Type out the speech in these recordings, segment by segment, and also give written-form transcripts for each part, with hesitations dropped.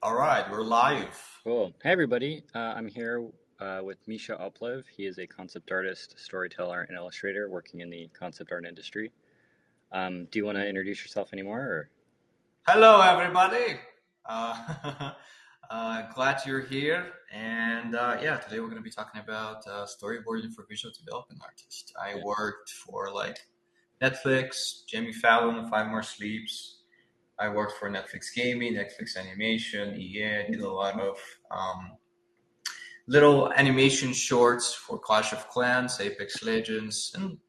All right, we're live. Cool. Hey, everybody. I'm here with Misha Oplev. He is a concept artist, storyteller, and illustrator working in the concept art industry. Do you want to introduce yourself anymore? Or? Hello, everybody. Uh, glad you're here. And yeah, today we're going to be talking about storyboarding for visual development artists. I Yeah. worked for like Netflix, Jamie Fallon, Five More Sleeps. I worked for Netflix Gaming, Netflix Animation, EA. Did a lot of little animation shorts for Clash of Clans, Apex Legends, and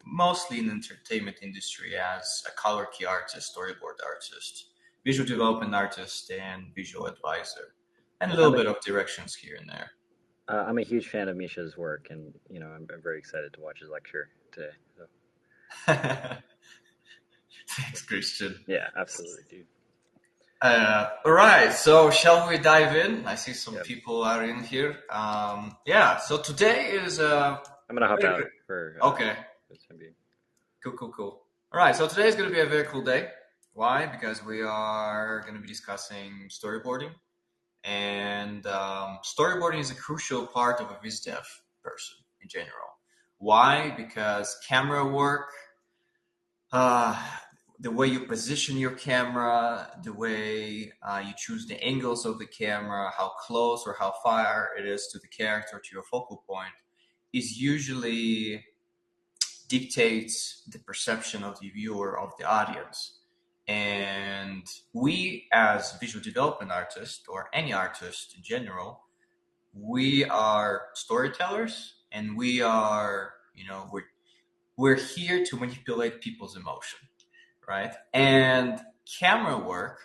mostly in the entertainment industry as a color key artist, storyboard artist, visual development artist, and visual advisor, and a Well, little bit of directions here and there. I'm a huge fan of Misha's work, and I'm very excited to watch his lecture today. So, Thanks, Christian. yeah, absolutely, dude. All right, so shall we dive in? I see some Yep. people are in here. Yeah, so today is I'm gonna hop very out good. for Okay, it's gonna be. cool, cool, cool. All right, so today is going to be a very cool day. Why? Because we are going to be discussing storyboarding. And storyboarding is a crucial part of a viz dev person in general. Why? Because camera work, uh, the way you position your camera, the way you choose the angles of the camera, how close or how far it is to the character, to your focal point, is usually dictates the perception of the viewer, of the audience. And we, as visual development artists, or any artist in general, we are storytellers, and we are, we're here to manipulate people's emotion, right? And camera work,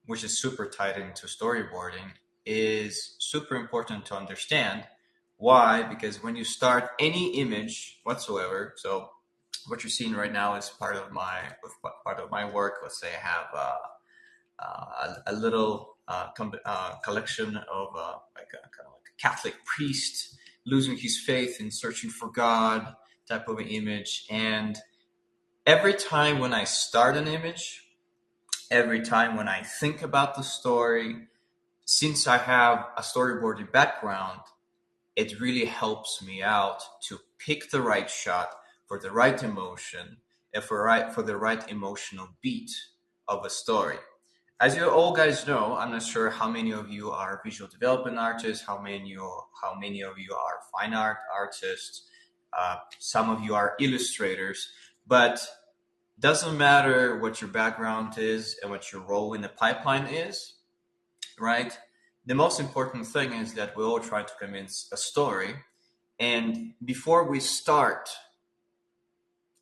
which is super tied into storyboarding, is super important to understand. Why? Because when you start any image whatsoever, so what you're seeing right now is part of my work. Let's say I have a little collection of like a kind of like a Catholic priest losing his faith and searching for God type of an image. And every time when I start an image, every time when I think about the story, since I have a storyboarding background, it really helps me out to pick the right shot for the right emotion and for the right emotional beat of a story. As you all guys know, I'm not sure how many of you are visual development artists, how many of you are fine art artists, some of you are illustrators, but doesn't matter what your background is and what your role in the pipeline is, right? The most important thing is that we all try to convince a story. And before we start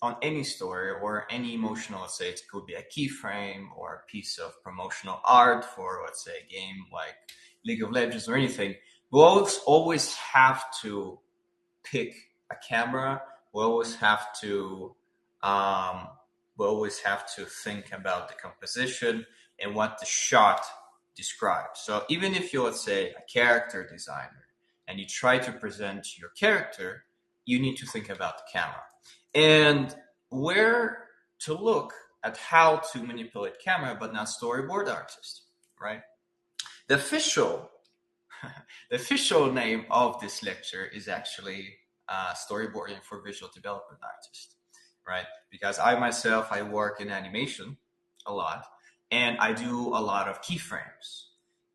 on any story or any emotional, let's say it could be a keyframe or a piece of promotional art for, let's say, a game like League of Legends or anything, we always have to pick a camera. We always have to um, we always have to think about the composition and what the shot describes. So even if you're, let's say, a character designer and you try to present your character, you need to think about the camera and where to look at how to manipulate camera, but not storyboard artist, right? The official the official name of this lecture is actually storyboarding for visual development artists, right? Because I myself, I work in animation a lot, and I do a lot of keyframes.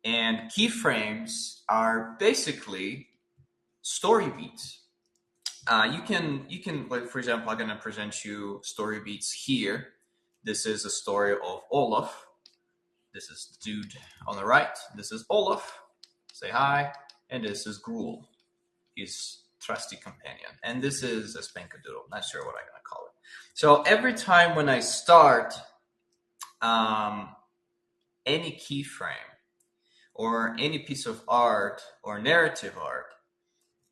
And keyframes are basically story beats. You can, like, for example, I'm gonna present you story beats here. This is a story of Olaf. This is the dude on the right. This is Olaf. Say hi. And this is Gruel, his trusty companion. And this is a Spankadoodle. Not sure what I'm gonna call it. So every time when I start um, any keyframe or any piece of art or narrative art,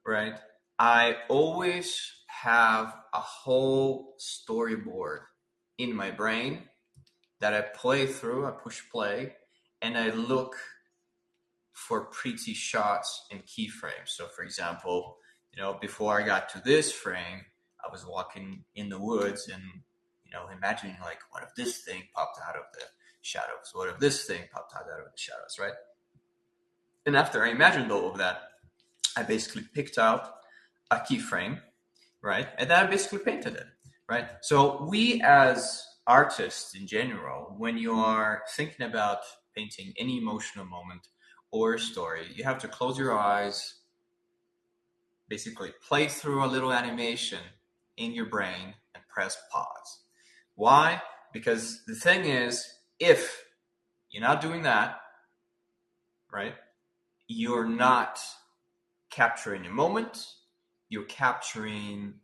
right, I always have a whole storyboard in my brain that I play through, I push play, and I look for pretty shots and keyframes. So, for example, before I got to this frame, I was walking in the woods and, imagining like, what if this thing popped out of the shadows? What if this thing popped out of the shadows, right? And after I imagined all of that, I basically picked out a keyframe, right? And then I basically painted it, right? So we as artists in general, when you are thinking about painting any emotional moment or a story, you have to close your eyes, basically play through a little animation in your brain and press pause. Why? Because the thing is, if you're not doing that, right, you're not capturing a moment, you're capturing,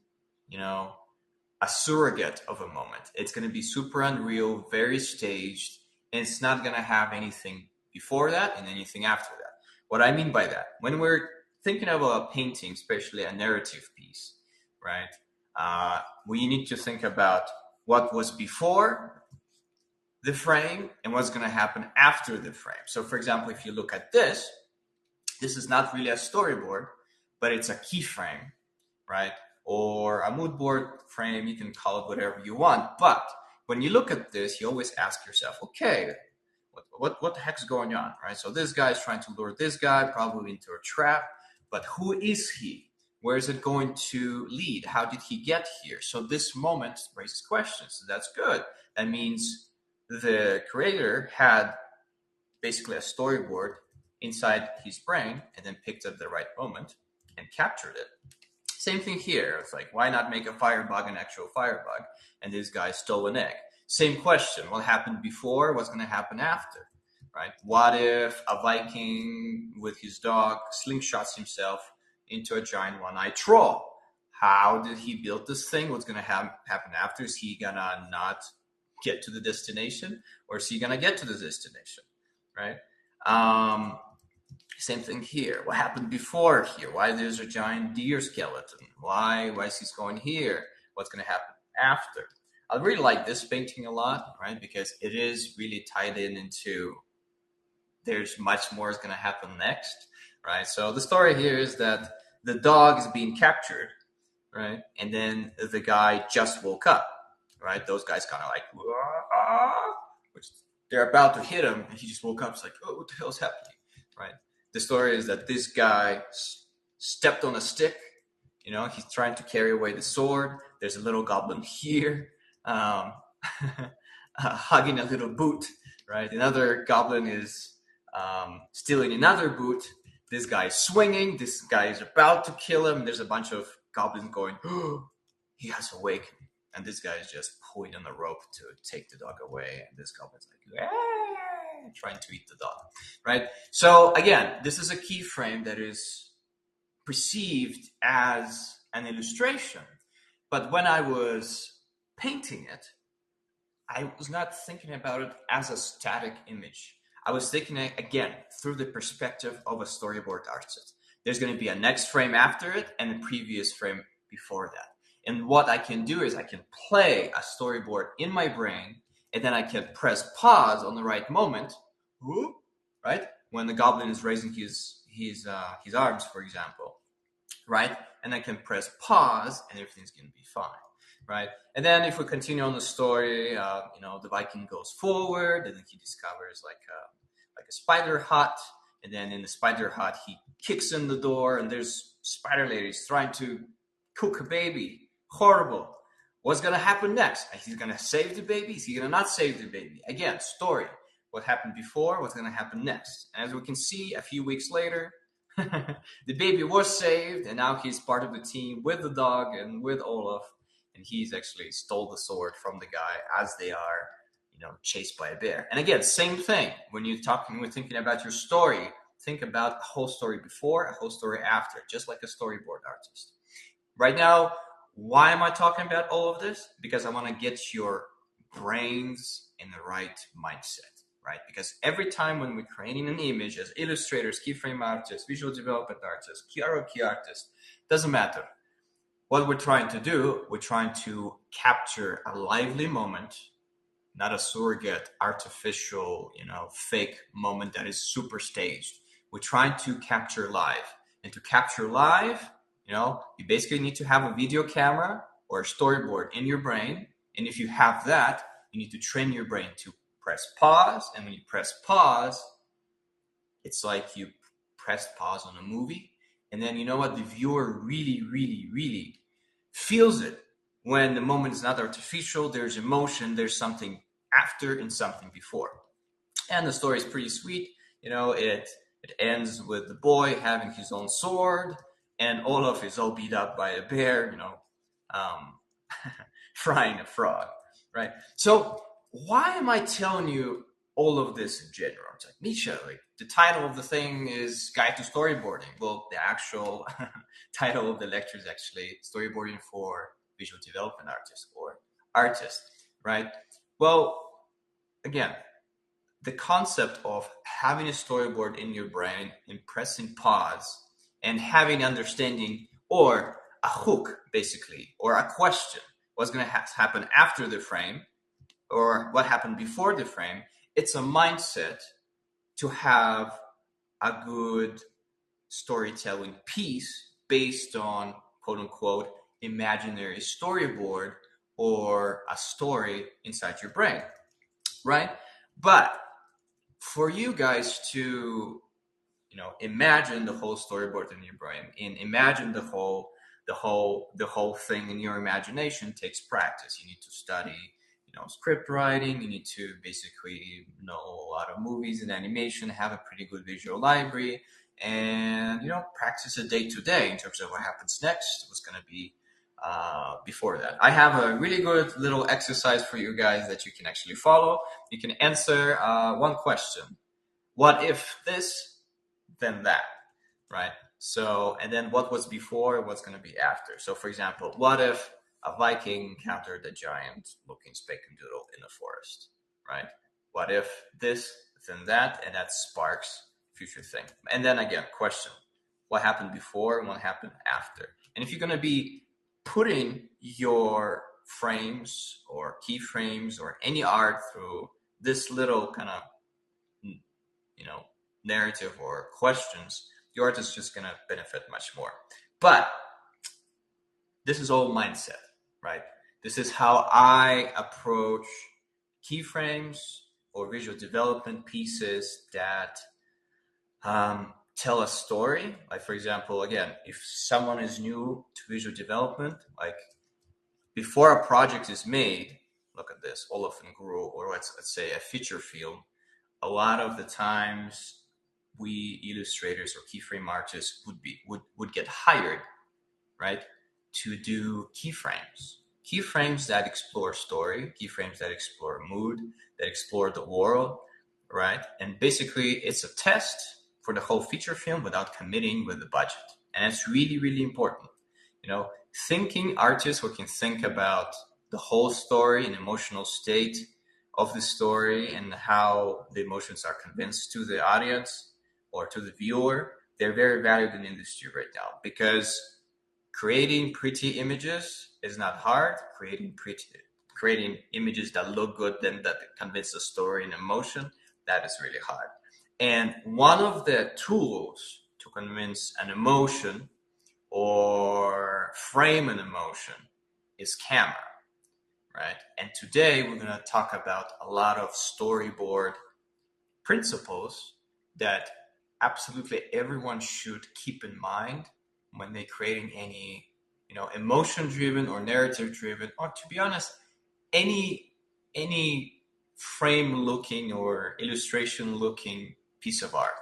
a surrogate of a moment. It's going to be super unreal, very staged, and it's not going to have anything before that and anything after that. What I mean by that, when we're thinking of a painting, especially a narrative piece, right, we need to think about what was before the frame and what's going to happen after the frame. So, for example, if you look at this is not really a storyboard, but it's a keyframe, right? Or a mood board frame, you can call it whatever you want. But when you look at this, you always ask yourself, okay, what the heck's going on, right? So this guy is trying to lure this guy probably into a trap, but who is he? Where is it going to lead? How did he get here? So this moment raises questions. So that's good. That means the creator had basically a storyboard inside his brain and then picked up the right moment and captured it. Same thing here. It's like, why not make a firebug an actual firebug? And this guy stole an egg. Same question. What happened before? What's going to happen after? Right? What if a Viking with his dog slingshots himself into a giant one-eyed troll? How did he build this thing? What's going to happen after? Is he going to not get to the destination, or is he going to get to the destination? Right? Same thing here. What happened before here? Why there's a giant deer skeleton? Why is he going here? What's going to happen after? I really like this painting a lot, right? Because it is really tied into there's much more is going to happen next, right? So the story here is that the dog is being captured, right? And then the guy just woke up, right? Those guys kind of like, which they're about to hit him, and he just woke up. It's like, oh, what the hell's happening, right? The story is that this guy stepped on a stick. He's trying to carry away the sword. There's a little goblin here, hugging a little boot, right? Another goblin is stealing another boot. This guy is swinging. This guy is about to kill him. There's a bunch of goblins going, oh, he has awakened. And this guy is just pulling on the rope to take the dog away. And this goblin's like, trying to eat the dog, right? So again, this is a keyframe that is perceived as an illustration. But when I was painting it, I was not thinking about it as a static image. I was thinking it, again, through the perspective of a storyboard artist. There's going to be a next frame after it and a previous frame before that. And what I can do is I can play a storyboard in my brain, and then I can press pause on the right moment, right? When the goblin is raising his arms, for example, right? And I can press pause, and everything's going to be fine, right? And then if we continue on the story, the Viking goes forward, and then he discovers like a spider hut, and then in the spider hut he kicks in the door, and there's spider ladies trying to cook a baby. Horrible. What's going to happen next? Is he going to save the baby? Is he going to not save the baby? Again, story. What happened before? What's going to happen next? And as we can see, a few weeks later, the baby was saved, and now he's part of the team with the dog and with Olaf, and he's actually stole the sword from the guy as they are, chased by a bear. And again, same thing. When we're thinking about your story, think about a whole story before, a whole story after, just like a storyboard artist. Right now, why am I talking about all of this? Because I want to get your brains in the right mindset, right? Because every time when we're creating an image as illustrators, keyframe artists, visual development artists, key artists, doesn't matter. What we're trying to do, we're trying to capture a lively moment, not a surrogate, artificial, fake moment that is super staged. We're trying to capture live. And to capture live, you basically need to have a video camera or a storyboard in your brain. And if you have that, you need to train your brain to press pause, and when you press pause, it's like you pressed pause on a movie, and then you know what? The viewer really, really, really feels it when the moment is not artificial. There's emotion, there's something after and something before. And the story is pretty sweet. It ends with the boy having his own sword, and Olaf is all beat up by a bear, um, frying a frog, right? So why am I telling you all of this in general? It's like, Misha, like the title of the thing is Guide to Storyboarding. Well, the actual title of the lecture is actually Storyboarding for Visual Development Artists or Artists, right? Well, again, the concept of having a storyboard in your brain and pressing pause and having understanding or a hook, basically, or a question, what's going to happen after the frame or what happened before the frame, it's a mindset to have a good storytelling piece based on, quote unquote, imaginary storyboard or a story inside your brain, right? But for you guys to imagine the whole storyboard in your brain and imagine the whole thing in your imagination takes practice. You need to study script writing. You need to basically know a lot of movies and animation, have a pretty good visual library, and practice it day to day in terms of what happens next, what's going to be before that. I have a really good little exercise for you guys that you can actually follow. You can answer one question: what if this, then that, right? So, and then what was before, what's going to be after. So, for example, what if a Viking encountered a giant looking spakendoodle in the forest, right? What if this, then that, and that sparks future thing. And then again, question: what happened before and what happened after? And if you're going to be putting your frames or keyframes or any art through this little kind of narrative or questions, the artist is just going to benefit much more. But this is all mindset, right? This is how I approach keyframes or visual development pieces that tell a story. Like, for example, again, if someone is new to visual development, like before a project is made, look at this, Olaf and Guru, or let's say a feature film, a lot of the times we illustrators or keyframe artists would get hired, right, to do keyframes that explore story, keyframes that explore mood, that explore the world, right? And basically it's a test for the whole feature film without committing with the budget. And it's really, really important. Thinking artists who can think about the whole story and emotional state of the story and how the emotions are convinced to the audience or to the viewer, they're very valued in the industry right now, because creating pretty images is not hard. Creating images that look good, then that convince the story and emotion, that is really hard. And one of the tools to convince an emotion or frame an emotion is camera, right? And today we're going to talk about a lot of storyboard principles that absolutely everyone should keep in mind when they're creating any emotion driven or narrative driven, or to be honest, any frame looking or illustration looking piece of art,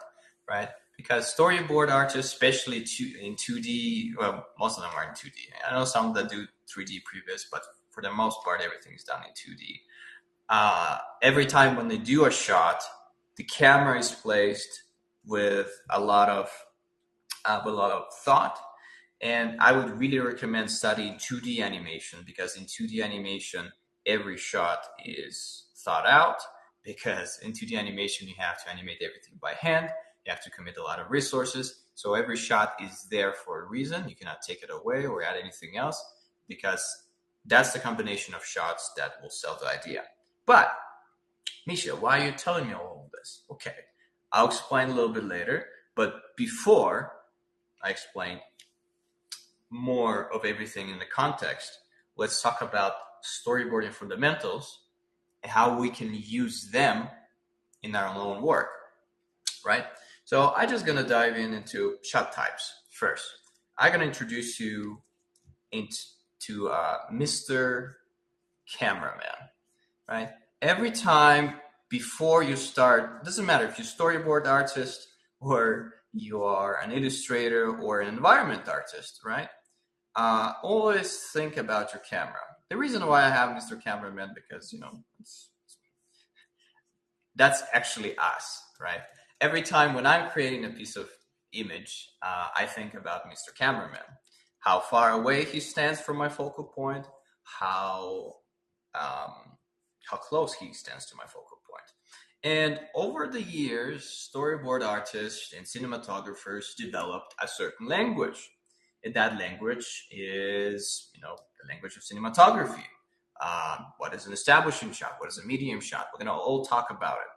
right? Because storyboard artists, especially in 2D, well, most of them are in 2D. I know some that do 3D previous, but for the most part, everything is done in 2D. Every time when they do a shot, the camera is placed with a lot of thought. And I would really recommend studying 2D animation, because in 2D animation, every shot is thought out, because in 2D animation, you have to animate everything by hand. You have to commit a lot of resources. So every shot is there for a reason. You cannot take it away or add anything else, because that's the combination of shots that will sell the idea. But Misha, why are you telling me all of this? Okay, I'll explain a little bit later. But before I explain more of everything in the context, let's talk about storyboarding fundamentals and how we can use them in our own work, right? So I'm just gonna dive into shot types first. I'm gonna introduce you into Mr. Cameraman, right? Every time before you start, doesn't matter if you're a storyboard artist or you are an illustrator or an environment artist, right? Always think about your camera. The reason why I have Mr. Cameraman, because that's actually us, right? Every time when I'm creating a piece of image, I think about Mr. Cameraman, how far away he stands from my focal point, how close he stands to my focal point. And over the years, storyboard artists and cinematographers developed a certain language. And that language is, the language of cinematography. What is an establishing shot? What is a medium shot? We're going to all talk about it.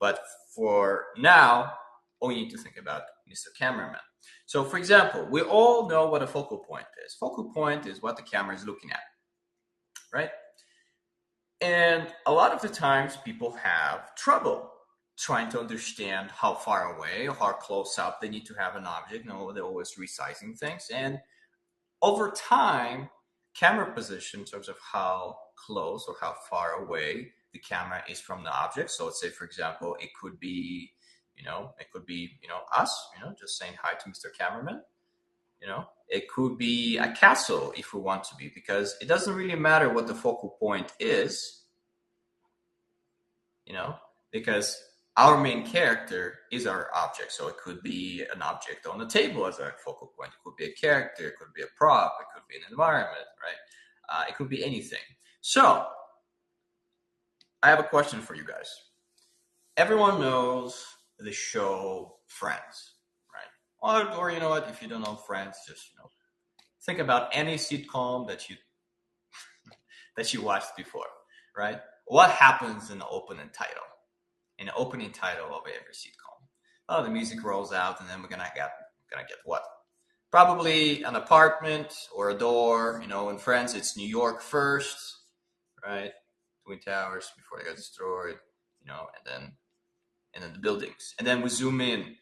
But for now, all you need to think about Mr. Cameraman. So, for example, we all know what a focal point is. Focal point is what the camera is looking at, right? And a lot of the times people have trouble trying to understand how far away or how close up they need to have an object. They're always resizing things. And over time, camera position in terms of how close or how far away the camera is from the object. So let's say, for example, it could be, us, just saying hi to Mr. Cameraman. It could be a castle if we want to be, because it doesn't really matter what the focal point is, because our main character is our object. So it could be an object on the table as a focal point. It could be a character. It could be a prop. It could be an environment, right? It could be anything. So I have a question for you guys. Everyone knows the show Friends, right? Or you know what? If you don't know Friends, just think about any sitcom that you watched before, right? What happens in the opening title? In the opening title of every sitcom, the music rolls out, and then we're gonna get what? Probably an apartment or a door. In Friends, it's New York first, right? Twin Towers before they got destroyed, and then the buildings, and then we zoom in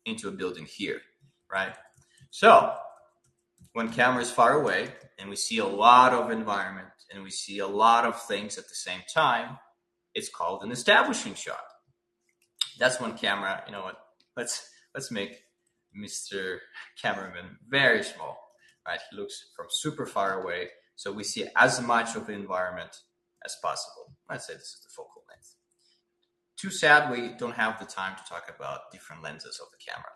into a building here, right? So when camera is far away and we see a lot of environment and we see a lot of things at the same time, it's called an establishing shot. That's when camera, let's make Mr. Cameraman very small, right? He looks from super far away, so we see as much of the environment as possible. Let's say this is the focal length. Too sad we don't have the time to talk about different lenses of the camera,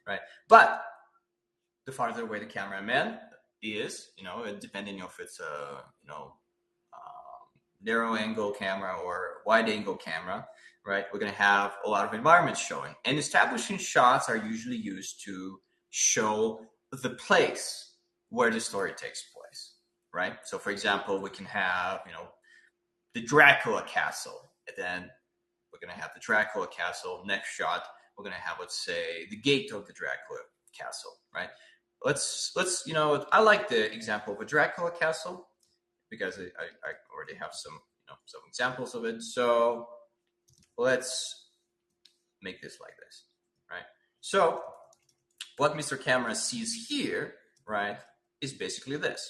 right? But the farther away the cameraman is, depending if it's a, narrow angle camera or wide angle camera, right? We're going to have a lot of environments showing. And establishing shots are usually used to show the place where the story takes place, right? So for example, we can have, the Dracula castle, and then we're going to have the Dracula castle. Next shot, we're going to have, let's say, the gate of the Dracula castle, right? Let's I like the example of a Dracula castle because I already have some examples of it. So let's make this like this, right? So what Mr. Camera sees here, right, is basically this,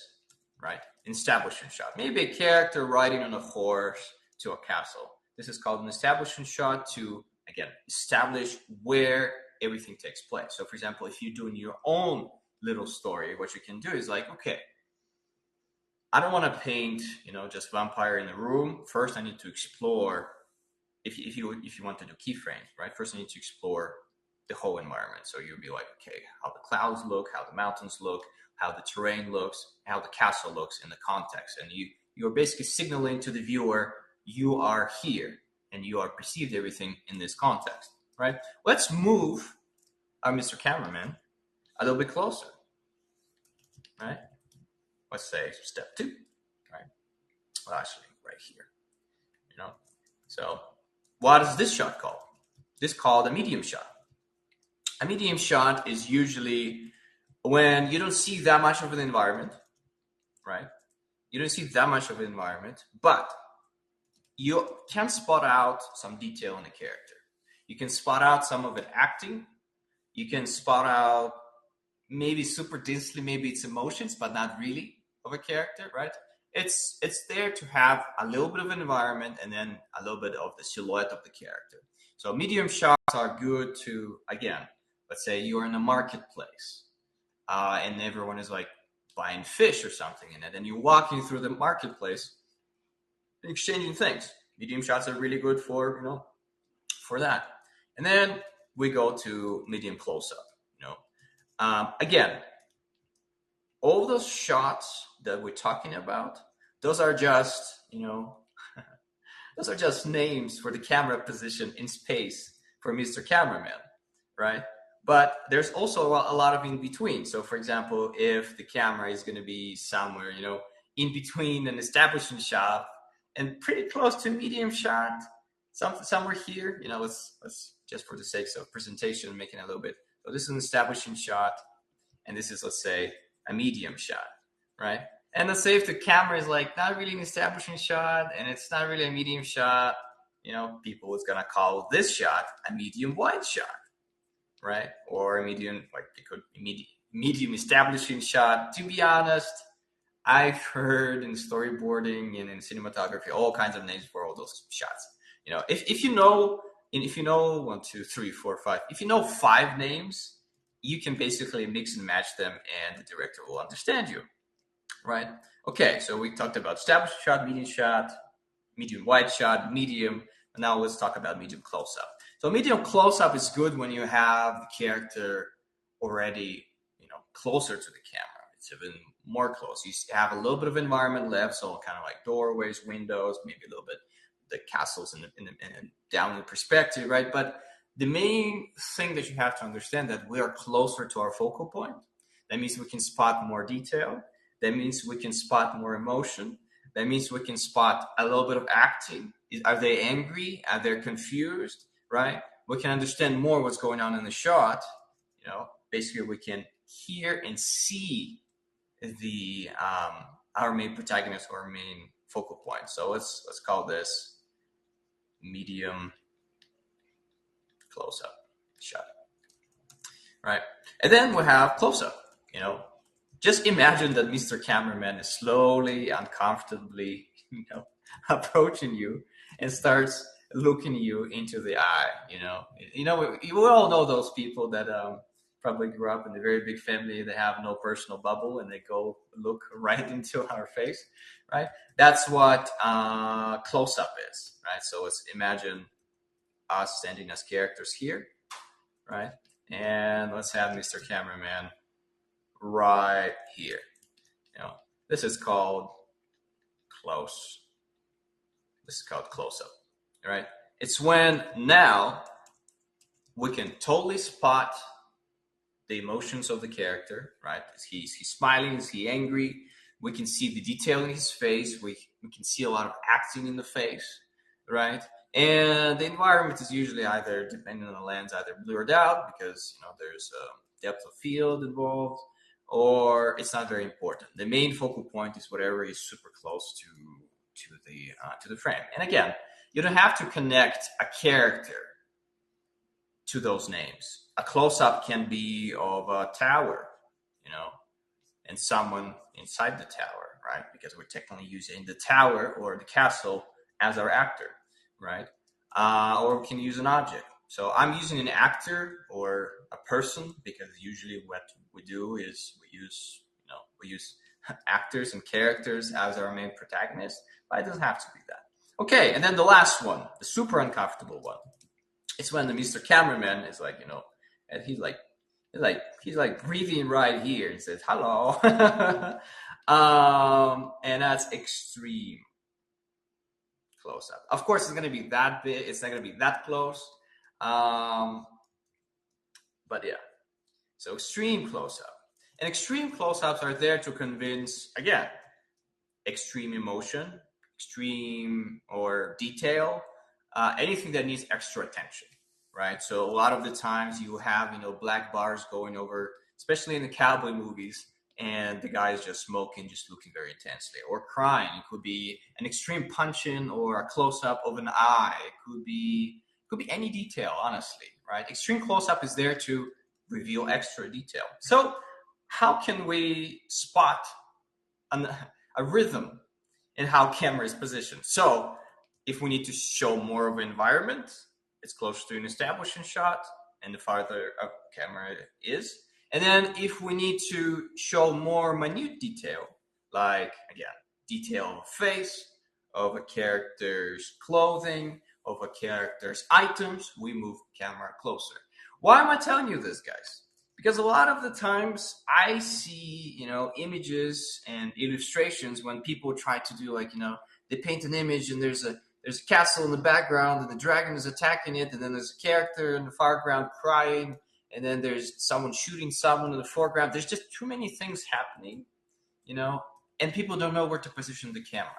right? An establishing shot. Maybe a character riding on a horse to a castle. This is called an establishing shot to, again, establish where everything takes place. So for example, if you're doing your own little story, what you can do is like, okay, I don't want to paint, just vampire in the room. First, I need to explore. If you want to do keyframes, right? First, I need to explore the whole environment. So you'll be like, okay, how the clouds look, how the mountains look, how the terrain looks, how the castle looks in the context, and you're basically signaling to the viewer you are here and you are perceived everything in this context, right? Let's move our Mr. Cameraman a little bit closer, right? Let's say step 2, right? Well, actually, right here, So, what is this shot called? This is called a medium shot. A medium shot is usually when you don't see that much of an environment, right? You don't see that much of an environment, but you can spot out some detail in the character. You can spot out some of it acting. You can spot out maybe super densely, maybe it's emotions, but not really of a character, right? It's there to have a little bit of an environment and then a little bit of the silhouette of the character. So medium shots are good to, again, let's say you're in a marketplace and everyone is like buying fish or something in it, and you're walking through the marketplace exchanging things. Medium shots are really good for for that. And then we go to medium close up. Again, all those shots that we're talking about, those are just those are just names for the camera position in space for Mr. Cameraman, right? But there's also a lot of in between. So, for example, if the camera is going to be somewhere, in between an establishing shot and pretty close to medium shot, somewhere here, let's just for the sake of presentation, making it a little bit. So this is an establishing shot, and this is, let's say, a medium shot, right? And let's say if the camera is like not really an establishing shot and it's not really a medium shot, people is gonna call this shot a medium wide shot, right? Or a medium, like it could be medium establishing shot. To be honest, I've heard in storyboarding and in cinematography all kinds of names for all those shots. If you know, one, two, three, four, five, if you know 5 names, you can basically mix and match them, and the director will understand you, right? Okay, so we talked about established shot, medium wide shot, medium. And now let's talk about medium close up. So medium close up is good when you have the character already, closer to the camera. It's even more close. You have a little bit of environment left, so kind of like doorways, windows, maybe a little bit the castles in down in the perspective, right? But the main thing that you have to understand that we are closer to our focal point. That means we can spot more detail. That means we can spot more emotion. That means we can spot a little bit of acting. Are they angry? Are they confused? Right? We can understand more what's going on in the shot. Basically we can hear and see the our main protagonist or main focal point. So let's call this medium close up shot, right? And then we have close up. Just imagine that Mr. Cameraman is slowly, uncomfortably, approaching you and starts looking you into the eye. We all know those people that probably grew up in a very big family. They have no personal bubble and they go look right into our face, right? That's what close up is, right? So let's imagine us standing as characters here, right? And let's have Mr. Cameraman right here. This is called close. This is called close up, right? It's when now we can totally spot the emotions of the character, right? Is he smiling? Is he angry? We can see the detail in his face. We can see a lot of acting in the face, right? And the environment is usually either, depending on the lens, either blurred out because there's a depth of field involved, or it's not very important. The main focal point is whatever is super close to the frame. And again, you don't have to connect a character to those names. A close-up can be of a tower, and someone inside the tower, right? Because we're technically using the tower or the castle as our actor, right? Or we can use an object. So I'm using an actor or a person because usually what we do is we use actors and characters as our main protagonist, but it doesn't have to be that. Okay, and then the last one, the super uncomfortable one. It's when the Mr. Cameraman is like, and he's like breathing right here and says hello, and that's extreme close up. Of course, it's going to be that big. It's not going to be that close, but yeah. So extreme close up, and extreme close ups are there to convince again, extreme emotion, extreme or detail, anything that needs extra attention. Right, so a lot of the times you have black bars going over, especially in the cowboy movies. and the guy is just smoking, just looking very intensely, or crying. It could be an extreme punch-in or a close-up of an eye. It could be any detail, honestly, right? Extreme close-up is there to reveal extra detail. So how can we spot a rhythm in how camera is positioned? So if we need to show more of an environment, it's closer to an establishing shot, and the farther up camera is. And then if we need to show more minute detail, like, again, detail of face, of a character's clothing, of a character's items, we move the camera closer. Why am I telling you this, guys? Because a lot of the times I see, images and illustrations when people try to do, like, they paint an image and there's a castle in the background and the dragon is attacking it, and then there's a character in the foreground crying, and then there's someone shooting someone in the foreground. There's just too many things happening, and people don't know where to position the camera.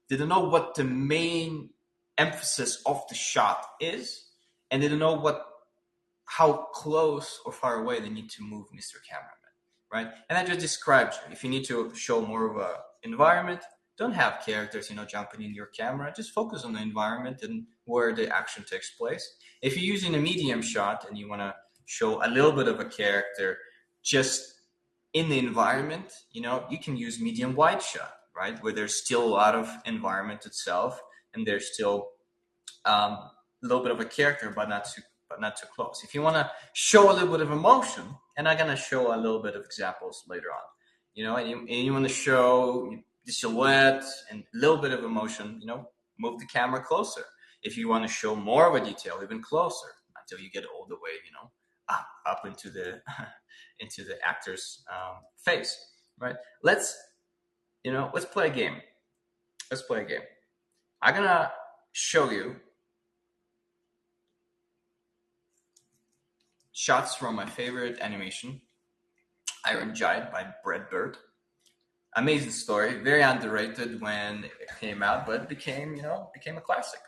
They don't know what the main emphasis of the shot is, and they don't know how close or far away they need to move Mr. Cameraman, right? And I just described you. If you need to show more of a environment, don't have characters, jumping in your camera. Just focus on the environment and where the action takes place. If you're using a medium shot and you want to show a little bit of a character just in the environment, you can use medium wide shot, right? Where there's still a lot of environment itself, and there's still a little bit of a character, but not too close. If you want to show a little bit of emotion, and I'm going to show a little bit of examples later on, and you want to show the silhouette and a little bit of emotion, move the camera closer. If you want to show more of a detail, even closer, until you get all the way, up into the into the actor's face, right? Let's play a game. I'm gonna show you shots from my favorite animation, Iron Giant by Brad Bird. Amazing story, very underrated when it came out, but became a classic.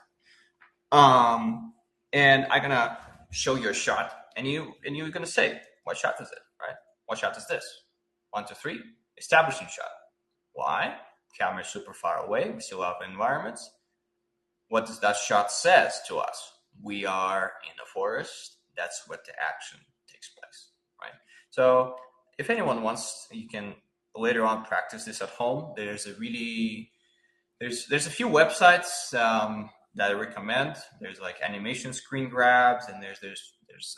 And I'm gonna show you a shot, and you're gonna say, what shot is it, right? What shot is this? 1, 2, 3, establishing shot. Why? Camera is super far away. We still have environments. What does that shot says to us? We are in the forest. That's what the action takes place, right? So if anyone wants, you can later on practice this at home. There's a few websites that I recommend. There's like animation screen grabs, and there's a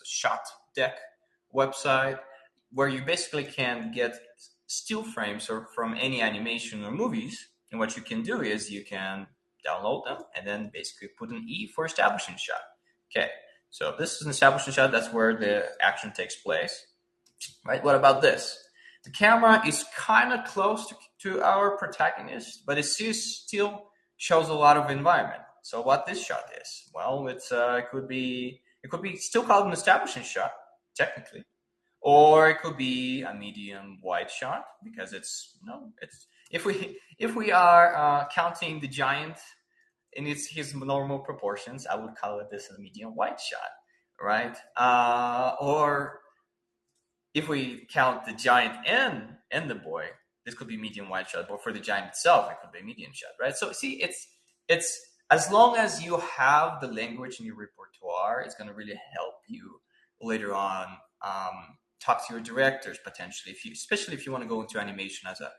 shot deck website where you basically can get still frames or from any animation or movies. And what you can do is you can download them and then basically put an E for establishing shot. Okay, so this is an establishing shot. That's where the action takes place, right? What about this? The camera is kind of close to our protagonist, but it still shows a lot of environment. So what this shot is? Well, it could be still called an establishing shot, technically, or it could be a medium wide shot, because it's if we are counting the giant in his normal proportions, I would call it this a medium wide shot, right? Or if we count the giant and the boy, this could be medium wide shot. But for the giant itself, it could be medium shot, right? So see, it's as long as you have the language in your repertoire, it's going to really help you later on talk to your directors potentially, especially if you want to go into animation as a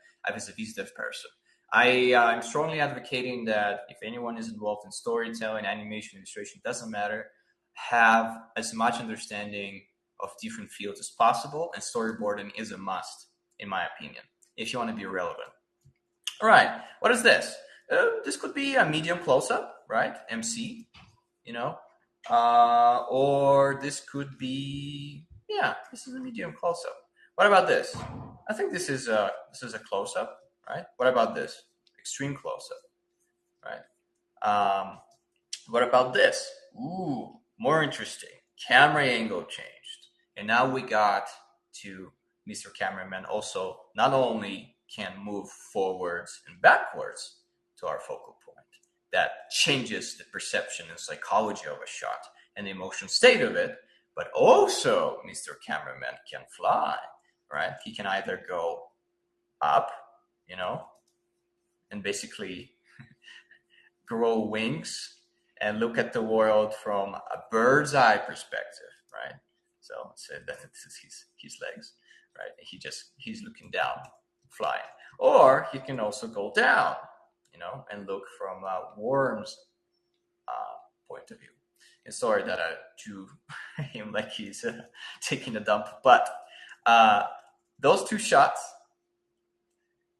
visitive person. I'm strongly advocating that if anyone is involved in storytelling, animation, illustration, doesn't matter, have as much understanding of different fields as possible, and storyboarding is a must, in my opinion, if you want to be relevant. All right, what is this? This could be a medium close-up, right? MC, or this could be, this is a medium close-up. What about this? I think this is a close-up, right? What about this? Extreme close-up, right? What about this? Ooh, more interesting. Camera angle changed. And now we got to Mr. Cameraman also not only can move forwards and backwards to our focal point, that changes the perception and psychology of a shot and the emotion state of it, but also Mr. Cameraman can fly, right? He can either go up, and basically grow wings and look at the world from a bird's eye perspective, right? So that this is his legs, right? He's looking down, flying. Or he can also go down, and look from a worm's point of view. And sorry that I drew him like he's taking a dump, but those two shots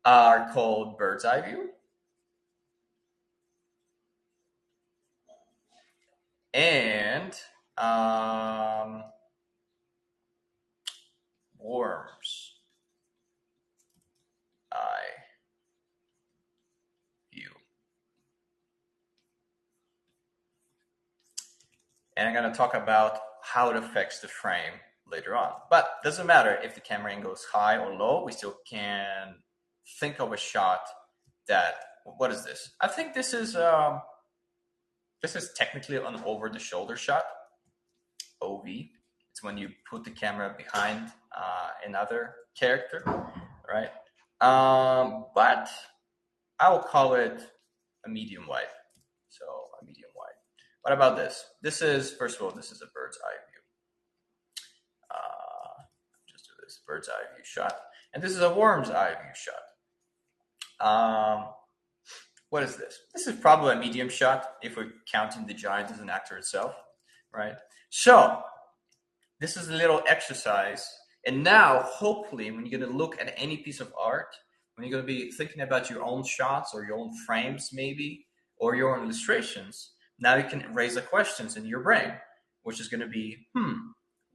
are called bird's eye view and worm's eye view. And I'm going to talk about how it affects the frame later on. But it doesn't matter if the camera angle is high or low, we still can think of a shot that, what is this? I think this is technically an over-the-shoulder shot, OV. It's when you put the camera behind another character, right? But I will call it a medium wide. So a medium wide. What about this? This is, first of all, this is a bird's eye view. Just do this bird's eye view shot. And this is a worm's eye view shot. What is this? This is probably a medium shot if we're counting the giant as an actor itself, right? So this is a little exercise. And now, hopefully, when you're going to look at any piece of art, when you're going to be thinking about your own shots or your own frames maybe, or your own illustrations, now you can raise the questions in your brain, which is going to be,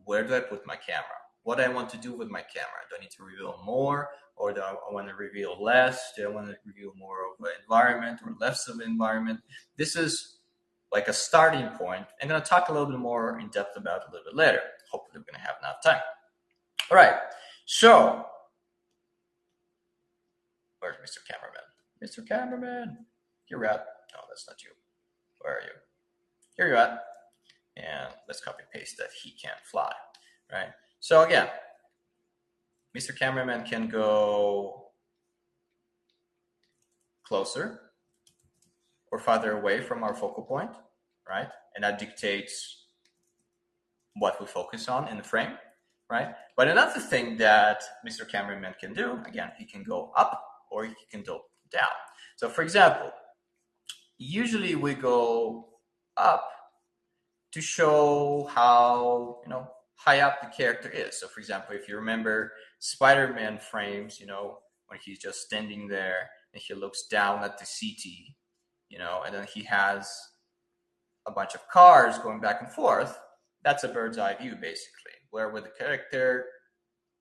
where do I put my camera? What do I want to do with my camera? Do I need to reveal more, or do I want to reveal less? Do I want to reveal more of an environment or less of an environment? This is like a starting point. I'm going to talk a little bit more in depth about it a little bit later. Hopefully we're going to have enough time. All right, so where's Mr. Cameraman? Mr. Cameraman, you're at. No, that's not you. Where are you? Here you're at. And let's copy paste that he can't fly, right? So again, Mr. Cameraman can go closer or farther away from our focal point, right? And that dictates what we focus on in the frame, right? But another thing that Mr. Cameraman can do, again, he can go up or he can go down. So for example, usually we go up to show how, high up the character is. So for example, if you remember Spider-Man frames, when he's just standing there and he looks down at the city, and then he has a bunch of cars going back and forth, that's a bird's eye view basically, where with the character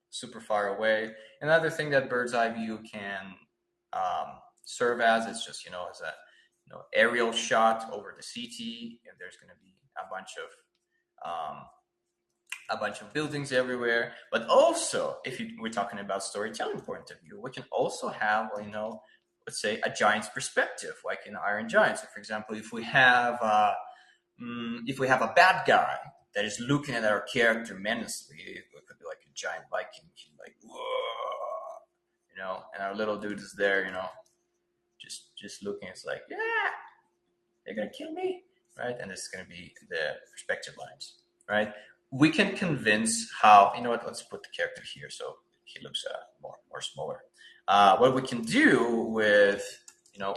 super far away. Another thing that bird's eye view can serve as is just, as a aerial shot over the city, and there's going to be a bunch of buildings everywhere. But also, if we're talking about storytelling point of view, we can also have, let's say a giant's perspective, like in Iron Giant. So, for example, if we have a bad guy that is looking at our character menacingly, it could be like a giant Viking, like whoa, and our little dude is there, just looking. It's like, yeah, they're gonna kill me, right? And this is gonna be the perspective lines, right? We can convince how, let's put the character here so he looks more smaller. What we can do with,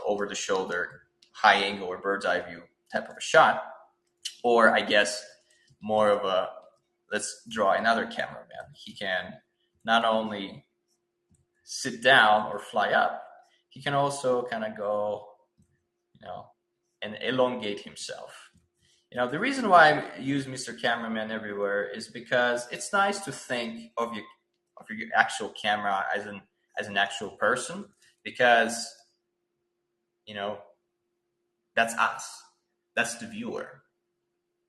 over the shoulder, high angle or bird's eye view type of a shot, or I guess more of a, let's draw another cameraman. He can not only sit down or fly up, he can also kind of go, and elongate himself. The reason why I use Mr. Cameraman everywhere is because it's nice to think of your actual camera as an actual person, because that's us, that's the viewer.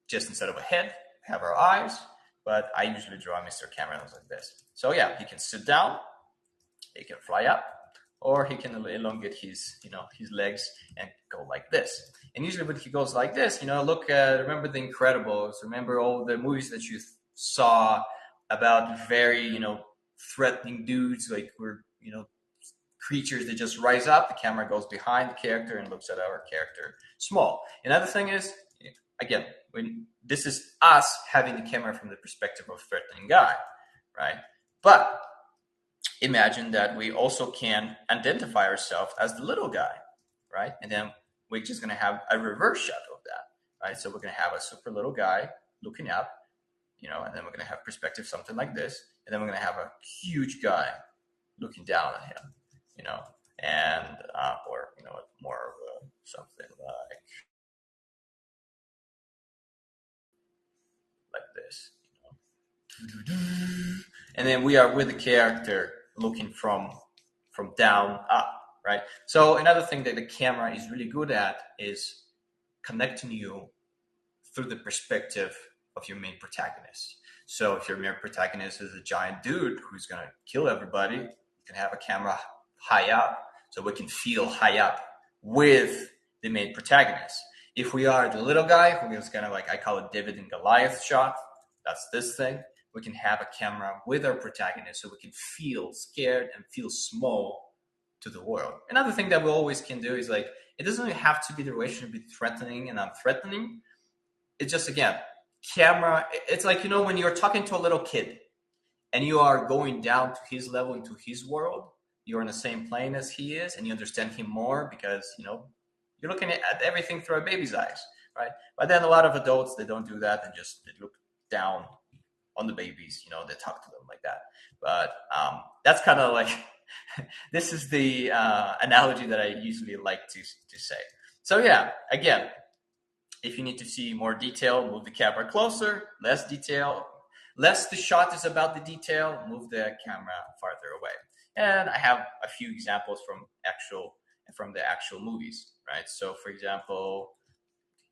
Just instead of a head, we have our eyes, but I usually draw Mr. Cameraman like this. So yeah, he can sit down, he can fly up, or he can elongate his legs and go like this. And usually when he goes like this, remember The Incredibles, remember all the movies that you saw about very, threatening dudes, like we're, creatures that just rise up. The camera goes behind the character and looks at our character small. Another thing is, again, when this is us having the camera from the perspective of a threatening guy, right? But imagine that we also can identify ourselves as the little guy, right? And then we're just going to have a reverse shot of that, right? So we're going to have a super little guy looking up, and then we're going to have perspective something like this, and then we're going to have a huge guy looking down at him, and or more of something like this, and then we are with the character looking from down up, right? So another thing that the camera is really good at is connecting you through the perspective of your main protagonist. So if your main protagonist is a giant dude who's going to kill everybody, you can have a camera high up so we can feel high up with the main protagonist. If we are the little guy who is kind of like, I call it David and Goliath shot, that's this thing, we can have a camera with our protagonist so we can feel scared and feel small to the world. Another thing that we always can do is like, it doesn't have to be the relationship between threatening and unthreatening. It's just, again, camera, it's like, when you're talking to a little kid and you are going down to his level, into his world, you're on the same plane as he is, and you understand him more because, you're looking at everything through a baby's eyes, right? But then a lot of adults, they don't do that and they look down on the babies, they talk to them like that. But that's kind of like, this is the analogy that I usually like to say. So yeah, again, if you need to see more detail, move the camera closer. Less detail, less the shot is about the detail, move the camera farther away. And I have a few examples from the actual movies, right? So for example,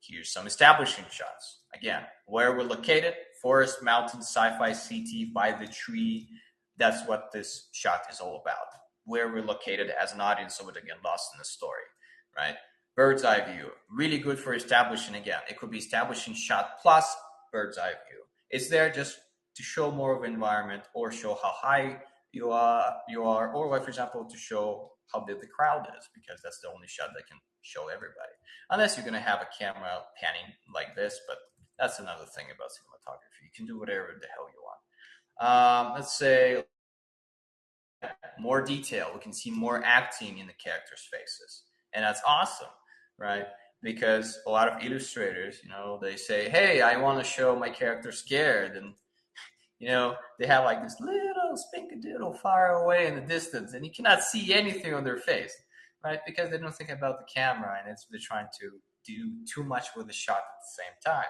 here's some establishing shots. Again, where we're located, forest, mountain, sci-fi city, by the tree. That's what this shot is all about. Where we're located as an audience so we don't get lost in the story, right? Bird's eye view, really good for establishing. Again, it could be establishing shot plus bird's eye view. It's there just to show more of an environment or show how high you are, or like, for example, to show how big the crowd is, because that's the only shot that can show everybody. Unless you're going to have a camera panning like this, but that's another thing about cinematography. You can do whatever the hell you want. Let's say more detail. We can see more acting in the characters' faces. And that's awesome, right? Because a lot of illustrators, they say, hey, I want to show my character scared. And, they have like this little spinkadoodle far away in the distance, and you cannot see anything on their face, right? Because they don't think about the camera, and they're trying to do too much with the shot at the same time,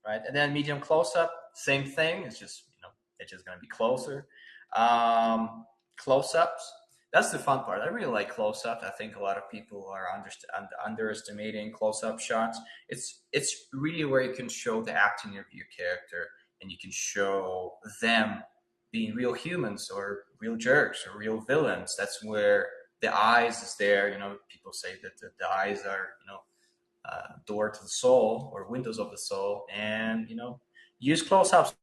right? And then medium close-up, same thing. It's just, it's just going to be closer. Close-ups, that's the fun part. I really like close-ups. I think a lot of people are underestimating close-up shots. It's really where you can show the acting of your character, and you can show them being real humans or real jerks or real villains. That's where the eyes is there. People say that the eyes are, door to the soul or windows of the soul, and, use close-ups.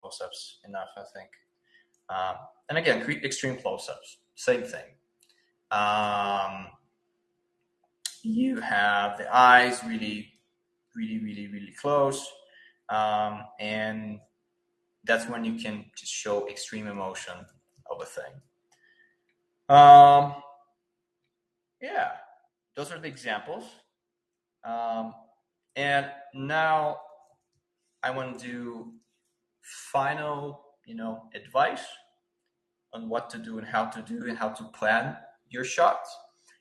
Close-ups enough, I think. And again, extreme close-ups, same thing. You have the eyes really, really, really, really close, and that's when you can just show extreme emotion of a thing. Yeah, those are the examples. And now I want to do final, advice on what to do and how to plan your shots.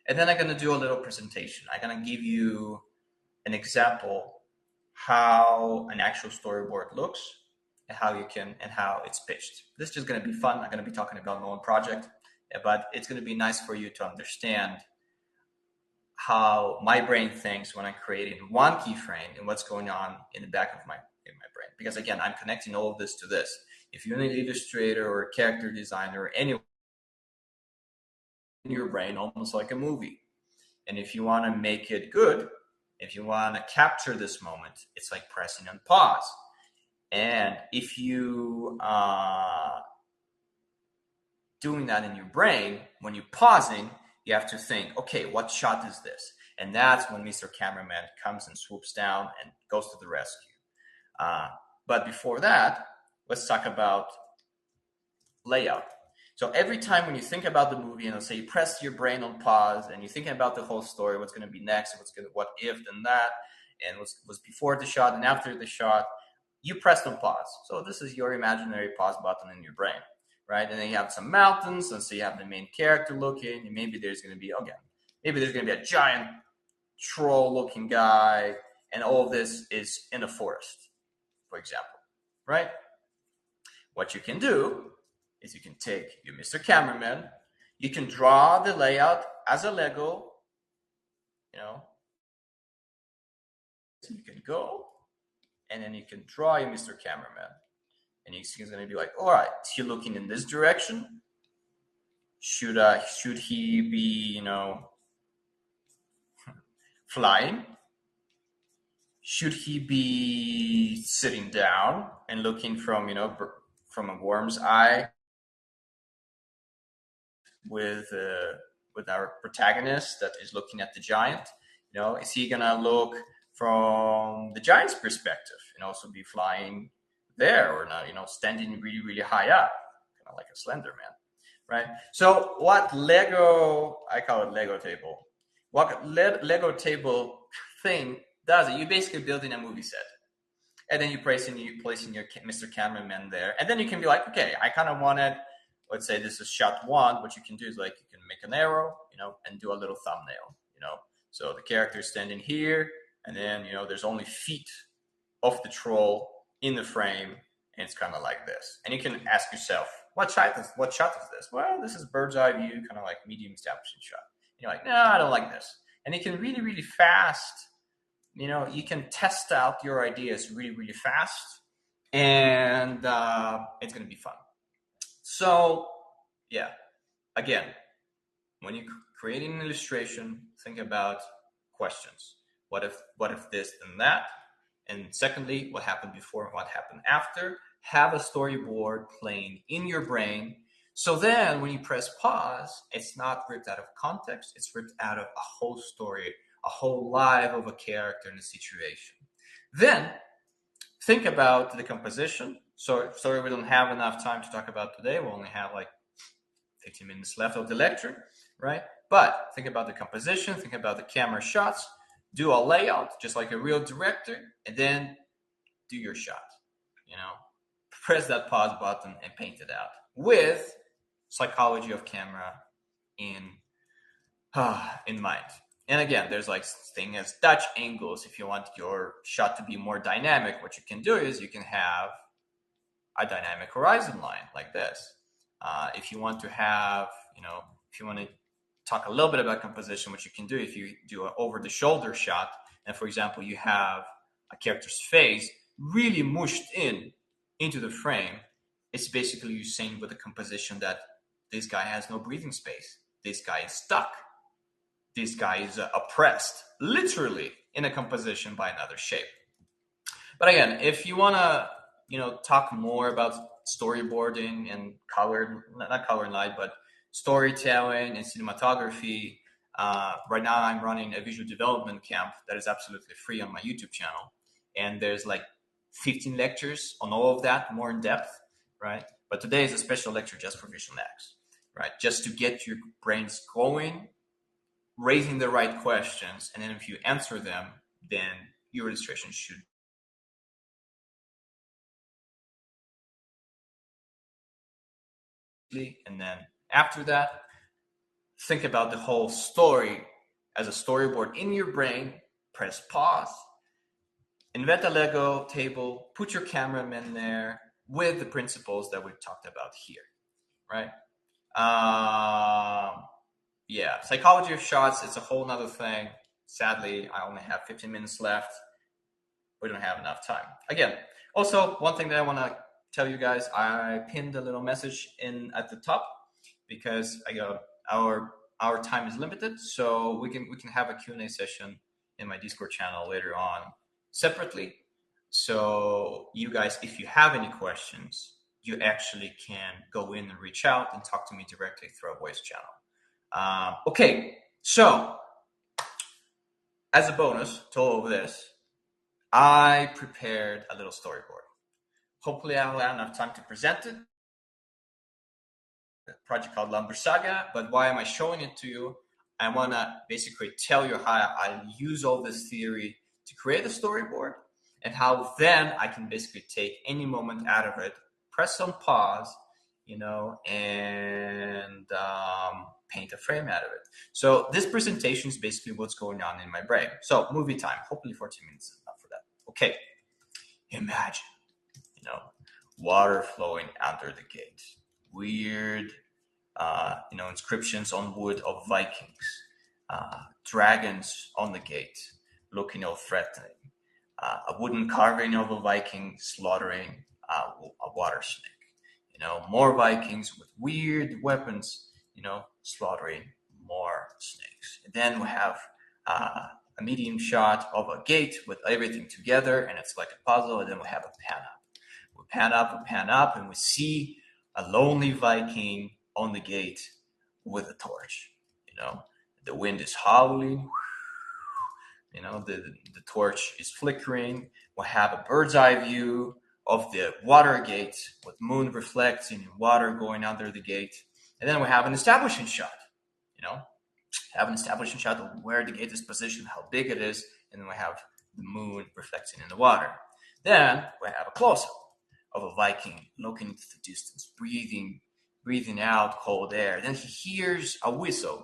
And then I'm going to do a little presentation. I'm going to give you an example how an actual storyboard looks and how it's pitched. This is just going to be fun. I'm going to be talking about my own project, but it's going to be nice for you to understand how my brain thinks when I'm creating one keyframe and what's going on in the back of my brain. Because again, I'm connecting all of this to this. If you're an illustrator or a character designer or anyone, in your brain almost like a movie. And if you want to make it good, if you want to capture this moment, it's like pressing on pause. And if you doing that in your brain, when you're pausing, you have to think, okay, what shot is this? And that's when Mr. Cameraman comes and swoops down and goes to the rescue. But before that, let's talk about layout. So every time when you think about the movie, and let's say you press your brain on pause and you're thinking about the whole story, what's going to be next, what if, then that, and what's before the shot and after the shot, you pressed on pause. So this is your imaginary pause button in your brain, right? And then you have some mountains, and so you have the main character looking, and maybe there's going to be a giant troll-looking guy, and all of this is in a forest, for example, right? What you can do is you can take your Mr. Cameraman, you can draw the layout as a Lego, so you can go, and then you can draw your Mr. Cameraman. And he's going to be like, all right, is he looking in this direction? Should he be, flying? Should he be sitting down and looking from a worm's eye with our protagonist that is looking at the giant? Is he gonna look from the giant's perspective and also be flying there, or not? Standing really, really high up, kind of like a Slender Man, right? So what Lego, I call it Lego table. What Lego table thing does it? You're basically building a movie set, and then you're placing your Mr. Cameraman there, and then you can be like, okay, I kind of want it. Let's say this is shot one. What you can do is like you can make an arrow, and do a little thumbnail, So the character is standing here, and then there's only feet of the troll in the frame, and it's kind of like this. And you can ask yourself, what shot is this? Well, this is bird's eye view, kind of like medium establishing shot. And you're like, no, I don't like this. And you can really, really fast. You can test out your ideas really, really fast, and it's going to be fun. So, yeah, again, when you're creating an illustration, think about questions. What if this and that? And secondly, what happened before and what happened after? Have a storyboard playing in your brain. So then when you press pause, it's not ripped out of context. It's ripped out of a whole story, a whole life of a character and a situation. Then think about the composition. So sorry, we don't have enough time to talk about today. We only have like 15 minutes left of the lecture, right? But think about the composition, think about the camera shots, do a layout just like a real director, and then do your shot. Press that pause button and paint it out with psychology of camera in mind. And again, there's like thing as Dutch angles. If you want your shot to be more dynamic, what you can do is you can have a dynamic horizon line like this. If you want to have, if you want to talk a little bit about composition, what you can do if you do an over-the-shoulder shot, and for example, you have a character's face really mushed into the frame, it's basically you saying with the composition that this guy has no breathing space. This guy is stuck. This guy is oppressed, literally, in a composition by another shape. But again, if you want to, talk more about storyboarding and not color and light, but storytelling and cinematography, right now I'm running a visual development camp that is absolutely free on my YouTube channel. And there's like 15 lectures on all of that, more in depth, right? But today is a special lecture just for Visual Next, right? Just to get your brains going, raising the right questions, and then if you answer them, then your illustration should. And then after that, think about the whole story as a storyboard in your brain, press pause, invent a Lego table, put your cameraman there with the principles that we've talked about here, right? Yeah, psychology of shots, it's a whole nother thing. Sadly, I only have 15 minutes left. We don't have enough time. Again, also, one thing that I want to tell you guys, I pinned a little message in at the top because our time is limited, so we can have a Q&A session in my Discord channel later on separately. So you guys, if you have any questions, you actually can go in and reach out and talk to me directly through a voice channel. Okay, so as a bonus to all of this, I prepared a little storyboard. Hopefully I'll have enough time to present it. A project called Lumber Saga, but why am I showing it to you? I want to basically tell you how I use all this theory to create a storyboard, and how then I can basically take any moment out of it, press on pause, and paint a frame out of it. So this presentation is basically what's going on in my brain. So movie time. Hopefully 14 minutes is enough for that. Okay. Imagine, water flowing under the gate. Weird, inscriptions on wood of Vikings. Dragons on the gate, looking all threatening. A wooden carving of a Viking slaughtering a water snake. More Vikings with weird weapons, slaughtering more snakes. And then we have a medium shot of a gate with everything together, and it's like a puzzle. And then we have a pan up. We pan up, and we see a lonely Viking on the gate with a torch. The wind is howling. The torch is flickering. We have a bird's eye view of the water gate with moon reflecting and water going under the gate. And then we have an establishing shot, have an establishing shot of where the gate is positioned, how big it is, and then we have the moon reflecting in the water. Then we have a close-up of a Viking looking into the distance, breathing out cold air. Then he hears a whistle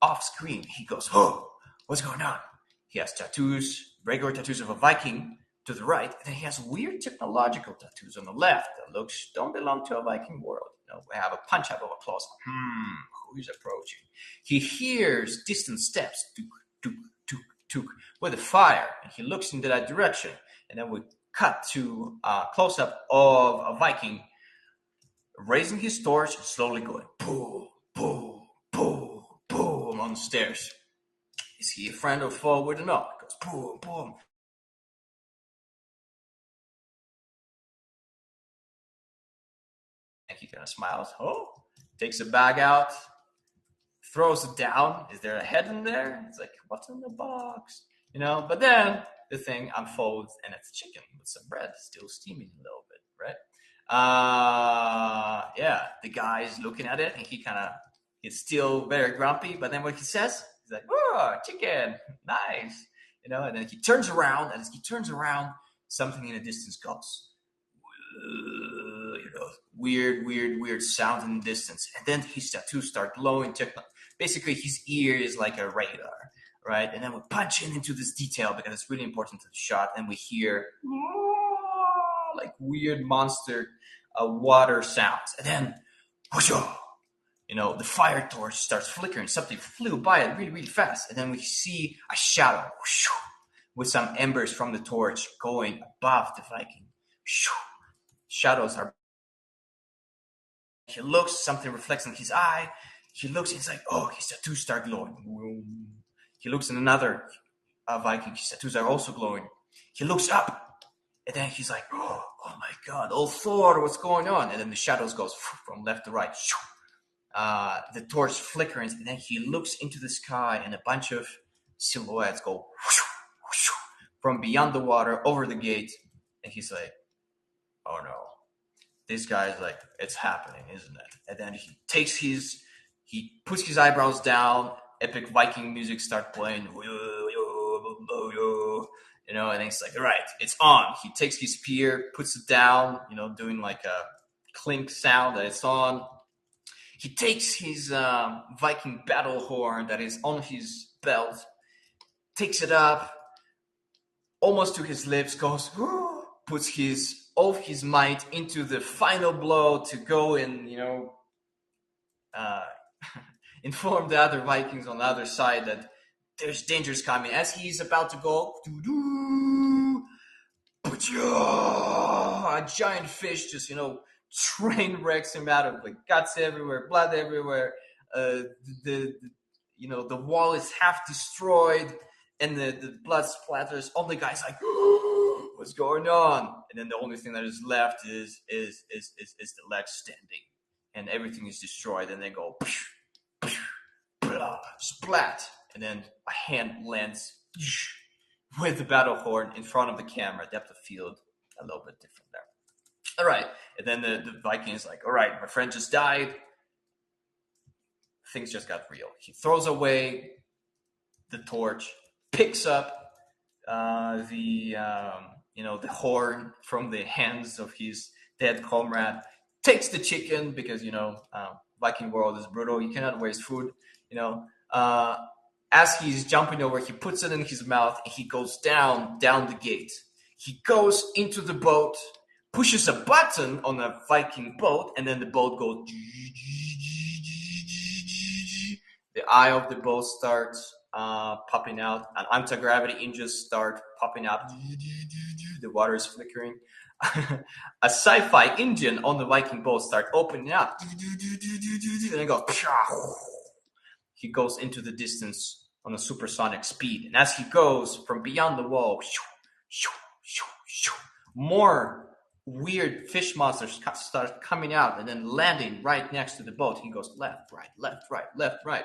off screen. He goes, "Oh, what's going on?" He has tattoos, regular tattoos of a Viking to the right, and then he has weird technological tattoos on the left that don't belong to a Viking world. We have a punch up of a close-up. Who is approaching? He hears distant steps, tuk, tuk, tuk, tuk, with a fire, and he looks into that direction. And then we cut to a close-up of a Viking raising his torch and slowly going boom, boom, boom, boom on the stairs. Is he a friend or foe? We don't know. It goes boom, boom. And he kind of smiles. Oh, takes a bag out, throws it down. Is there a head in there? It's like, what's in the box? But then the thing unfolds, and it's chicken with some bread still steaming a little bit, right? The guy's looking at it, and he's still very grumpy. But then what he says, he's like, "Oh, chicken, nice," and then he turns around, and as he turns around, something in the distance goes, weird sound in the distance, and then his tattoos start glowing. Basically, his ear is like a radar, right? And then we punch into this detail because it's really important to the shot, and we hear like weird monster water sounds, and then whoosh, the fire torch starts flickering. Something flew by it really, really fast, and then we see a shadow whoosh, with some embers from the torch going above the Viking. Whoosh. Shadows are. He looks, something reflects in his eye. He looks, he's like, oh, his tattoos start glowing. He looks in another Viking, his tattoos are also glowing. He looks up, and then he's like, oh my God, oh Thor, what's going on? And then the shadows goes from left to right. The torch flickers, and then he looks into the sky, and a bunch of silhouettes go from beyond the water over the gate, and he's like, oh no. This guy's like, it's happening, isn't it? And then he puts his eyebrows down, epic Viking music start playing, and he's like, all right, it's on. He takes his spear, puts it down, doing like a clink sound that it's on. He takes his Viking battle horn that is on his belt, takes it up, almost to his lips, goes, puts all of his might into the final blow to go and, inform the other Vikings on the other side that there's dangers coming. As he's about to go, a giant fish just, train wrecks him out of like guts everywhere, blood everywhere. The wall is half destroyed, and the blood splatters on the guy's like, what's going on? And then the only thing that is left is the leg standing, and everything is destroyed. And they go splat, and then a hand lands with the battle horn in front of the camera. Depth of field a little bit different there. All right, and then the Viking is like, all right, my friend just died. Things just got real. He throws away the torch, picks up the horn from the hands of his dead comrade, takes the chicken because Viking world is brutal. You cannot waste food. As he's jumping over, he puts it in his mouth and he goes down the gate. He goes into the boat, pushes a button on a Viking boat, and then the boat goes. The eye of the boat starts popping out, and anti-gravity engines start popping out. The water is flickering. A sci-fi engine on the Viking boat starts opening up, and it goes. He goes into the distance on a supersonic speed, and as he goes from beyond the wall, more weird fish monsters start coming out and then landing right next to the boat. He goes left, right, left, right, left, right.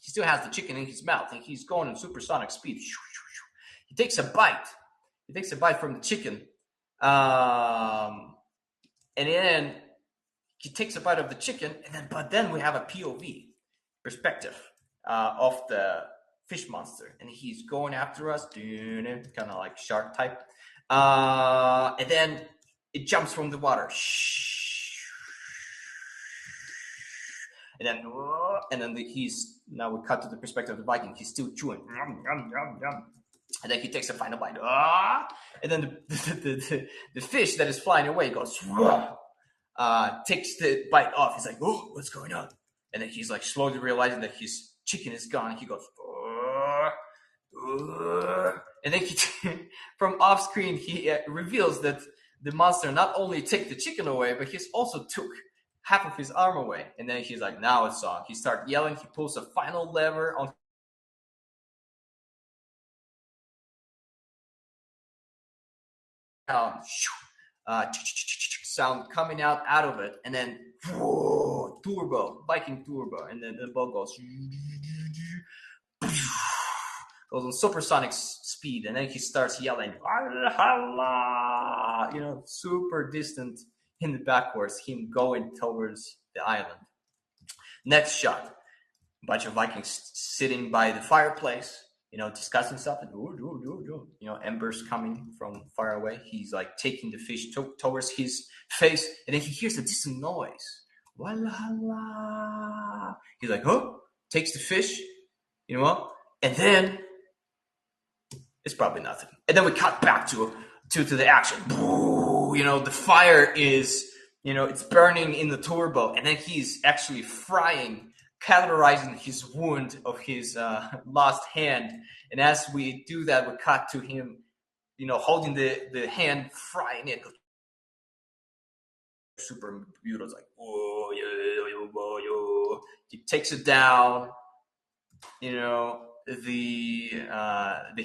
He still has the chicken in his mouth, and he's going in supersonic speed. He takes a bite. From the chicken, and then he takes a bite of the chicken, but then we have a POV perspective of the fish monster, and he's going after us, kind of like shark type, and then it jumps from the water. And then now we cut to the perspective of the Viking. He's still chewing. And then he takes a final bite. And then the fish that is flying away goes, takes the bite off. He's like, oh, what's going on? And then he's like slowly realizing that his chicken is gone. He goes, and then from off screen, he reveals that the monster not only took the chicken away, but he's also took half of his arm away. And then he's like, now it's on. He starts yelling. He pulls a final lever on sound coming out of it, and then turbo, Viking turbo, and then the boat goes on supersonic speed, and then he starts yelling, super distant in the backwards, him going towards the island. Next shot, a bunch of Vikings sitting by the fireplace, discussing stuff, and embers coming from far away. He's like taking the fish towards his face, and then he hears a distant noise. Walla. He's like, takes the fish, and then it's probably nothing. And then we cut back to the action. The fire is, it's burning in the turbo, and then he's actually frying, cauterizing his wound of his lost hand. And as we do that, we cut to him, holding the hand, frying it. Super beautiful. It's like, whoa, yo. He takes it down. The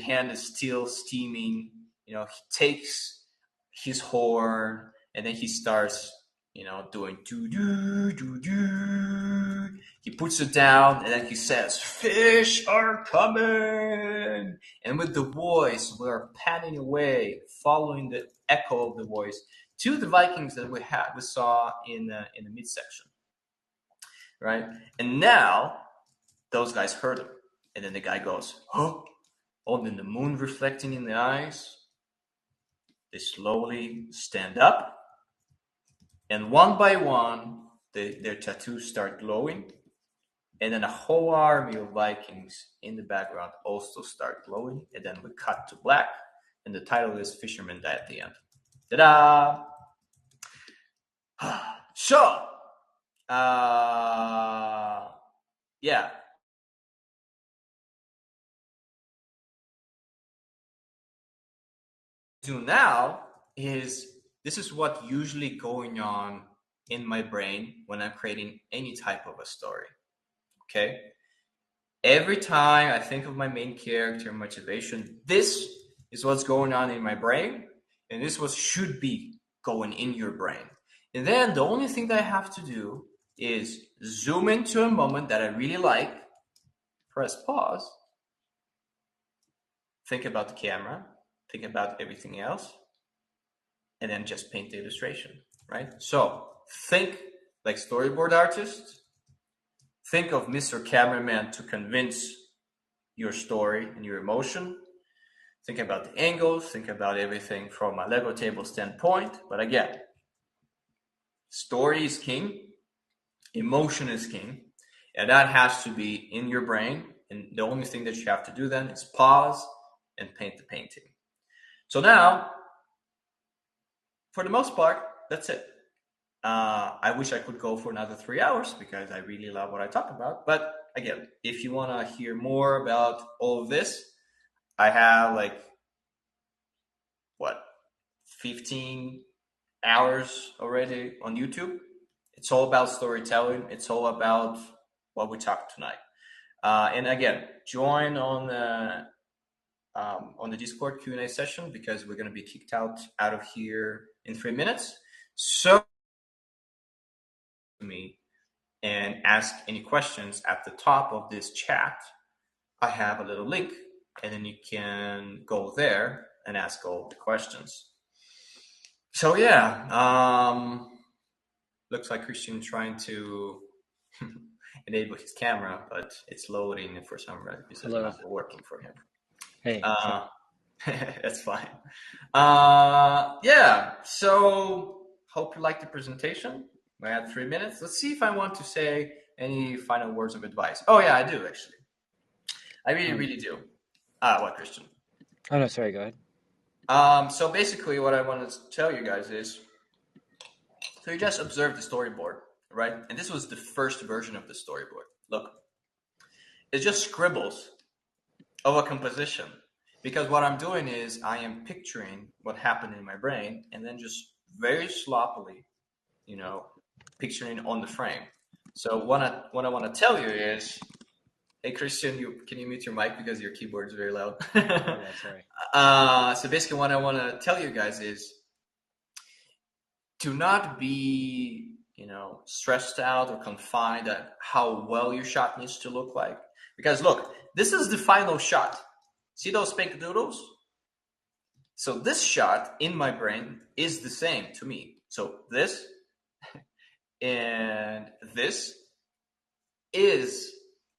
hand is still steaming. He takes his horn, and then he starts, doing do. He puts it down, and then he says, "Fish are coming!" And with the voice, we're panning away, following the echo of the voice to the Vikings that we saw in the midsection, right? And now those guys heard him, and then the guy goes, "Oh!" And then the moon reflecting in the eyes. They slowly stand up, and one by one, their tattoos start glowing. And then a whole army of Vikings in the background also start glowing. And then we cut to black. And the title is Fisherman Die at the end. Ta-da! So, yeah. Do now is, this is what usually going on in my brain when I'm creating any type of a story. Okay. Every time I think of my main character motivation, this is what's going on in my brain. And this was should be going in your brain. And then the only thing that I have to do is zoom into a moment that I really like, press pause, think about the camera, think about everything else, and then just paint the illustration, right? So think like storyboard artist, think of Mr. Cameraman to convince your story and your emotion. Think about the angles, think about everything from a Lego table standpoint. But again, story is king, emotion is king, and that has to be in your brain. And the only thing that you have to do then is pause and paint the painting. So now, for the most part, that's it. I wish I could go for another 3 hours because I really love what I talk about. But again, if you want to hear more about all of this, I have 15 hours already on YouTube. It's all about storytelling. It's all about what we talked tonight. And again, join on the Discord Q&A session because we're going to be kicked out of here in 3 minutes. So me and ask any questions at the top of this chat. I have a little link, and then you can go there and ask all the questions. So yeah, looks like Christian trying to enable his camera, but it's loading, and for some reason it's not working for him. Hey, that's fine. Yeah, so hope you liked the presentation. We had 3 minutes. Let's see if I want to say any final words of advice. Oh yeah, I do actually. I really do. What, Christian? Oh no, sorry. Go ahead. So basically, what I wanted to tell you guys is, so you just observe the storyboard, right? And this was the first version of the storyboard. Look, it's just scribbles of a composition. Because what I'm doing is I am picturing what happened in my brain and then just very sloppily, picturing on the frame. So what I want to tell you is, hey Christian, can you mute your mic because your keyboard is very loud? Yeah, sorry. So basically, what I want to tell you guys is, do not be stressed out or confined at how well your shot needs to look like. Because look, this is the final shot. See those pink doodles? So this shot in my brain is the same to me. So this and this is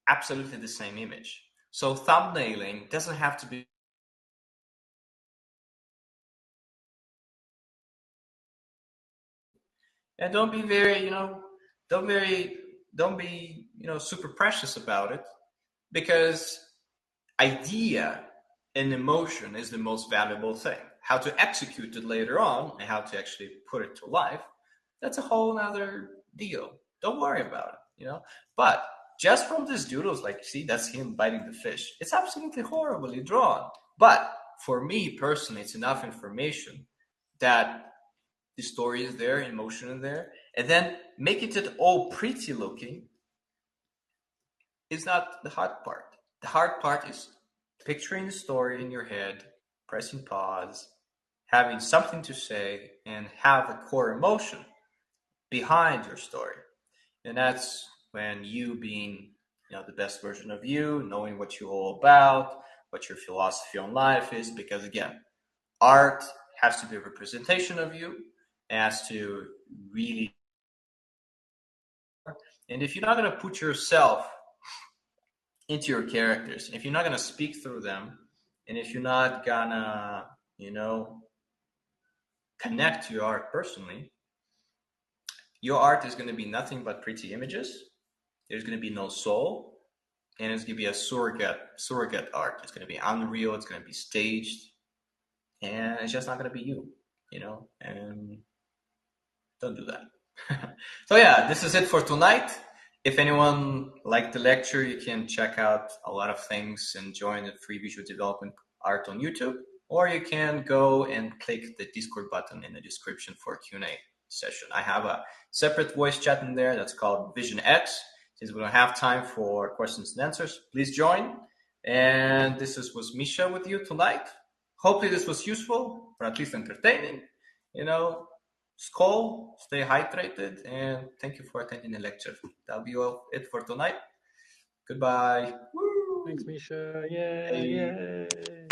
absolutely the same image. So thumbnailing doesn't have to be. And don't be super precious about it, because idea and emotion is the most valuable thing. How to execute it later on and how to actually put it to life, that's a whole other deal. Don't worry about it, But just from these doodles, see, that's him biting the fish. It's absolutely horribly drawn. But for me personally, it's enough information that the story is there, emotion is there, and then making it all pretty looking is not the hard part. The hard part is picturing the story in your head, pressing pause, having something to say, and have a core emotion behind your story. And that's when you being the best version of you, knowing what you're all about, what your philosophy on life is, because again, art has to be a representation of you, it has to really, and if you're not going to put yourself into your characters, if you're not going to speak through them, and if you're not gonna connect to your art personally, your art is going to be nothing but pretty images. There's going to be no soul, and it's going to be a surrogate art. It's going to be unreal, it's going to be staged, and it's just not going to be you, and don't do that. So yeah, this is it for tonight. If anyone liked the lecture, you can check out a lot of things and join the free visual development art on YouTube, or you can go and click the Discord button in the description for a Q&A session. I have a separate voice chat in there that's called Vision X. Since we don't have time for questions and answers, please join. And this was Misha with you tonight. hopefully this was useful or at least entertaining. Skål, stay hydrated, and thank you for attending the lecture. That'll be all it for tonight. Goodbye. Thanks, Woo! Misha. Yay, Hey. yay.